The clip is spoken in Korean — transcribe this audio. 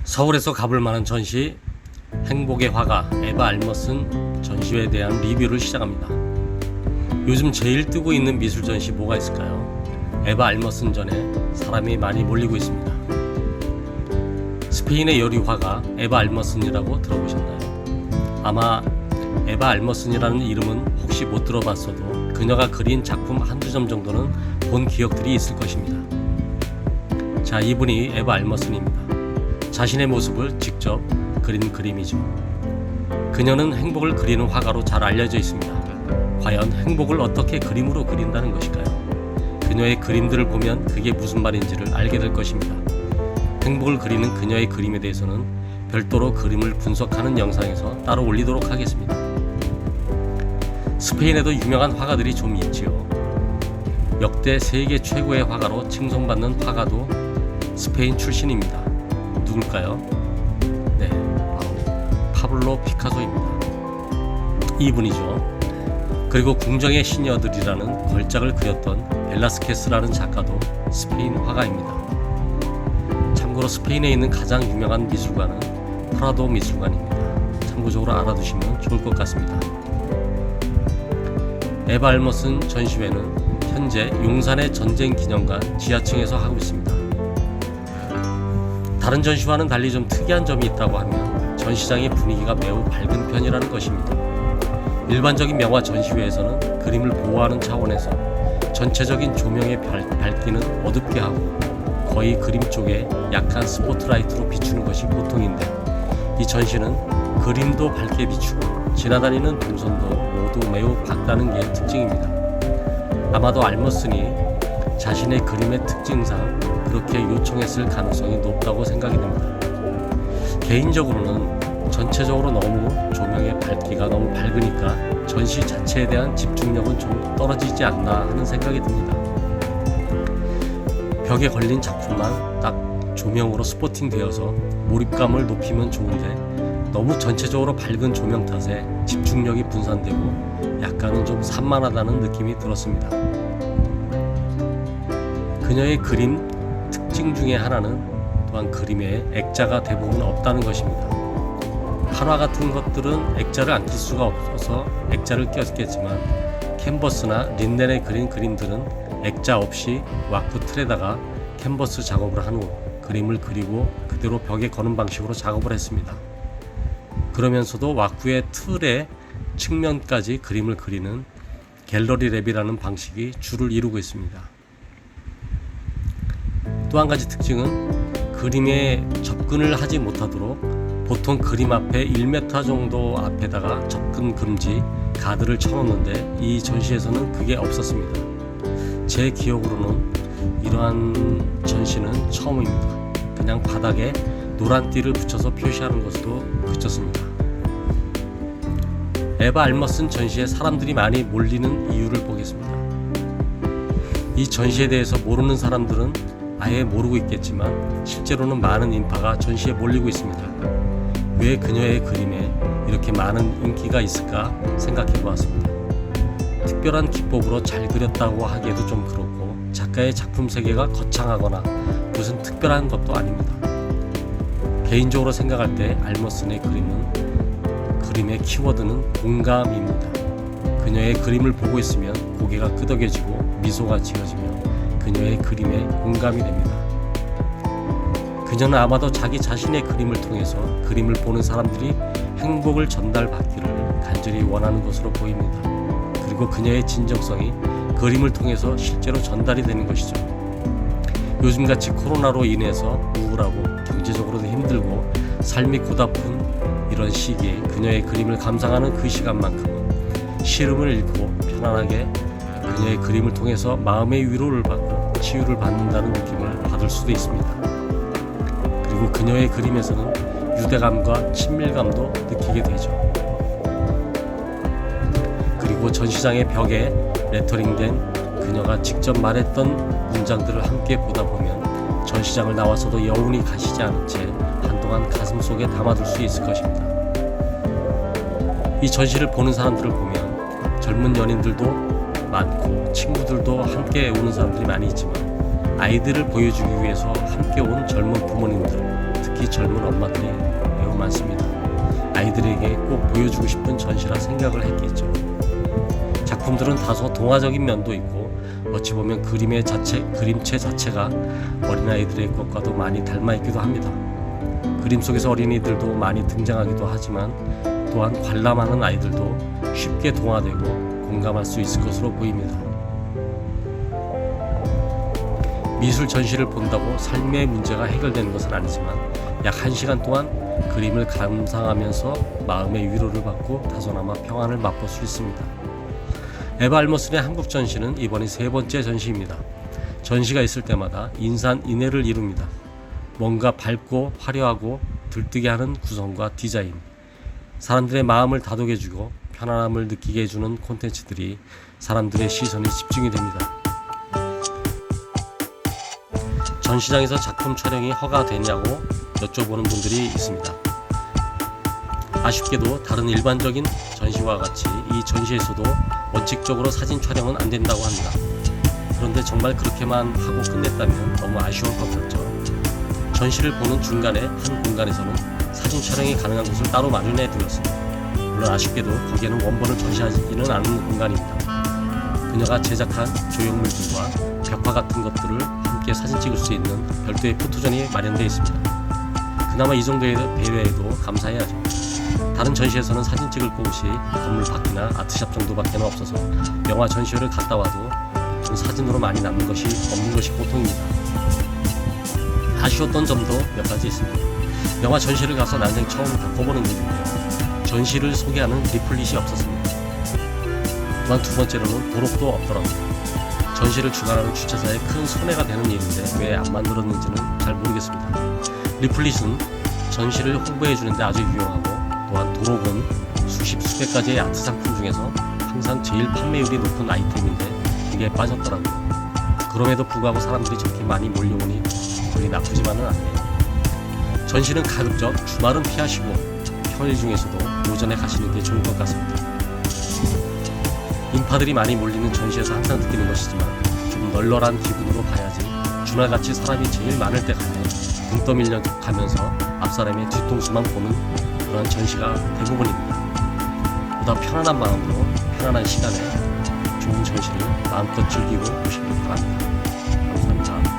서울에서 가볼 만한 전시 행복의 화가 에바 알머슨 전시회에 대한 리뷰를 시작합니다. 요즘 제일 뜨고 있는 미술 전시 뭐가 있을까요? 에바 알머슨 전에 사람이 많이 몰리고 있습니다. 스페인의 요리 화가 에바 알머슨이라고 들어보셨나요? 아마 에바 알머슨이라는 이름은 혹시 못 들어봤어도 그녀가 그린 작품 한두 점 정도는 본 기억들이 있을 것입니다. 자, 이분이 에바 알머슨입니다. 자신의 모습을 직접 그린 그림이죠. 그녀는 행복을 그리는 화가로 잘 알려져 있습니다. 과연 행복을 어떻게 그림으로 그린다는 것일까요? 그녀의 그림들을 보면 그게 무슨 말인지를 알게 될 것입니다. 행복을 그리는 그녀의 그림에 대해서는 별도로 그림을 분석하는 영상에서 따로 올리도록 하겠습니다. 스페인에도 유명한 화가들이 좀 있지요. 역대 세계 최고의 화가로 칭송받는 화가도 스페인 출신입니다. 누굴까요? 네, 바로 파블로 피카소입니다. 이분이죠. 그리고 궁정의 시녀들이라는 걸작을 그렸던 벨라스케스라는 작가도 스페인 화가입니다. 참고로 스페인에 있는 가장 유명한 미술관은 프라도 미술관입니다. 참고적으로 알아두시면 좋을 것 같습니다. 에바 알머슨 전시회는 현재 용산의 전쟁기념관 지하층에서 하고 있습니다. 다른 전시와는 달리 좀 특이한 점이 있다고 하면 전시장의 분위기가 매우 밝은 편이라는 것입니다. 일반적인 명화 전시회에서는 그림을 보호하는 차원에서 전체적인 조명의 밝기는 어둡게 하고 거의 그림 쪽에 약한 스포트라이트로 비추는 것이 보통인데, 이 전시는 그림도 밝게 비추고 지나다니는 동선도 모두 매우 밝다는 게 특징입니다. 아마도 알머슨이 자신의 그림의 특징상 그렇게 요청했을 가능성이 높다고 생각이 됩니다. 개인적으로는 전체적으로 너무 조명의 밝기가 너무 밝으니까 전시 자체에 대한 집중력은 좀 떨어지지 않나 하는 생각이 듭니다. 벽에 걸린 작품만 딱 조명으로 스포팅 되어서 몰입감을 높이면 좋은데, 너무 전체적으로 밝은 조명 탓에 집중력이 분산되고 약간은 좀 산만하다는 느낌이 들었습니다. 그녀의 그림 특징 중에 하나는 또한 그림에 액자가 대부분 없다는 것입니다. 한화 같은 것들은 액자를 안 낄 수가 없어서 액자를 꼈겠지만, 캔버스나 린넨에 그린 그림들은 액자 없이 와쿠 틀에다가 캔버스 작업을 한 후 그림을 그리고 그대로 벽에 거는 방식으로 작업을 했습니다. 그러면서도 와쿠의 틀의 측면까지 그림을 그리는 갤러리 랩이라는 방식이 주를 이루고 있습니다. 또 한 가지 특징은 그림에 접근을 하지 못하도록 보통 그림 앞에 1m 정도 앞에다가 접근 금지 가드를 쳐놓는데, 이 전시에서는 그게 없었습니다. 제 기억으로는 이러한 전시는 처음입니다. 그냥 바닥에 노란 띠를 붙여서 표시하는 것으로 그쳤습니다. 에바 알머슨 전시에 사람들이 많이 몰리는 이유를 보겠습니다. 이 전시에 대해서 모르는 사람들은 아예 모르고 있겠지만 실제로는 많은 인파가 전시에 몰리고 있습니다. 왜 그녀의 그림에 이렇게 많은 인기가 있을까 생각해 보았습니다. 특별한 기법으로 잘 그렸다고 하기에도 좀 그렇고, 작가의 작품 세계가 거창하거나 무슨 특별한 것도 아닙니다. 개인적으로 생각할 때 알머슨의 그림의 키워드는 공감입니다. 그녀의 그림을 보고 있으면 고개가 끄덕여지고 미소가 지어지며 그녀의 그림에 공감이 됩니다. 그녀는 아마도 자기 자신의 그림을 통해서 그림을 보는 사람들이 행복을 전달받기를 간절히 원하는 것으로 보입니다. 그리고 그녀의 진정성이 그림을 통해서 실제로 전달이 되는 것이죠. 요즘같이 코로나로 인해서 우울하고 경제적으로도 힘들고 삶이 고달픈 이런 시기에 그녀의 그림을 감상하는 그 시간만큼은 시름을 잃고 편안하게 그녀의 그림을 통해서 마음의 위로를 받고 치유를 받는다는 느낌을 받을 수도 있습니다. 그리고 그녀의 그림에서는 유대감과 친밀감도 느끼게 되죠. 그리고 전시장의 벽에 레터링된 그녀가 직접 말했던 문장들을 함께 보다 보면 전시장을 나와서도 여운이 가시지 않은 채 한동안 가슴속에 담아둘 수 있을 것입니다. 이 전시를 보는 사람들을 보면 젊은 연인들도 많고 친구들도 함께 오는 사람들이 많이 있지만, 아이들을 보여주기 위해서 함께 온 젊은 부모님들, 특히 특히 젊은 엄마들이 매우 많습니다. 아이들에게 꼭 보여주고 싶은 전시라 생각을 했겠죠. 작품들은 다소 동화적인 면도 있고 어찌 보면 그림체 자체가 어린아이들의 것과도 많이 닮아있기도 합니다. 그림 속에서 어린이들도 많이 등장하기도 하지만 또한 관람하는 아이들도 쉽게 동화되고 공감할 수 있을 것으로 보입니다. 미술 전시를 본다고 삶의 문제가 해결되는 것은 아니지만 약 1시간 동안 그림을 감상하면서 마음의 위로를 받고 다소나마 평안을 맛볼 수 있습니다. 에바 알머슨의 한국 전시는 이번이 3번째 전시입니다. 전시가 있을 때마다 인산인해를 이룹니다. 뭔가 밝고 화려하고 들뜨게 하는 구성과 디자인, 사람들의 마음을 다독여주고 편안함을 느끼게 해주는 콘텐츠들이 사람들의 시선이 집중이 됩니다. 전시장에서 작품 촬영이 허가되냐고 여쭤보는 분들이 있습니다. 아쉽게도 다른 일반적인 전시와 같이 이 전시에서도 원칙적으로 사진 촬영은 안 된다고 합니다. 그런데 정말 그렇게만 하고 끝냈다면 너무 아쉬울 것 같죠. 전시를 보는 중간에 한 공간에서는 사진 촬영이 가능한 곳을 따로 마련해 두었습니다. 물론 아쉽게도 거기에는 원본을 전시하지는 않은 공간입니다. 그녀가 제작한 조형물들과 벽화 같은 것들을 함께 사진 찍을 수 있는 별도의 포토존이 마련되어 있습니다. 그나마 이 정도의 배려에도 감사해야죠. 다른 전시에서는 사진 찍을 곳이 건물 밖이나 아트샵 정도밖에 없어서 영화 전시회를 갔다 와도 사진으로 많이 남는 것이 없는 것이 보통입니다. 아쉬웠던 점도 몇 가지 있습니다. 영화 전시를 가서 난생 처음 겪어보는 일인데요. 전시를 소개하는 리플릿이 없었습니다. 또한 두 번째로는 도록도 없더라고요. 전시를 주관하는 주최사에 큰 손해가 되는 일인데 왜 안 만들었는지는 잘 모르겠습니다. 리플릿은 전시를 홍보해주는데 아주 유용하고 또한 도록은 수백 가지의 아트 상품 중에서 항상 제일 판매율이 높은 아이템인데 이게 빠졌더라고요. 그럼에도 불구하고 사람들이 저렇게 많이 몰려오니 그게 나쁘지만은 않네요. 전시는 가급적 주말은 피하시고 평일 중에서도 오전에 가시는 게 좋을 것 같습니다. 인파들이 많이 몰리는 전시에서 항상 느끼는 것이지만 좀 널널한 기분으로 가야지 주말같이 사람이 제일 많을 때 가면 등 떠밀려 가면서 앞사람의 뒤통수만 보는 그런 전시가 대부분입니다. 보다 편안한 마음으로 편안한 시간에 좋은 전시를 마음껏 즐기고 오시길 바랍니다. 감사합니다.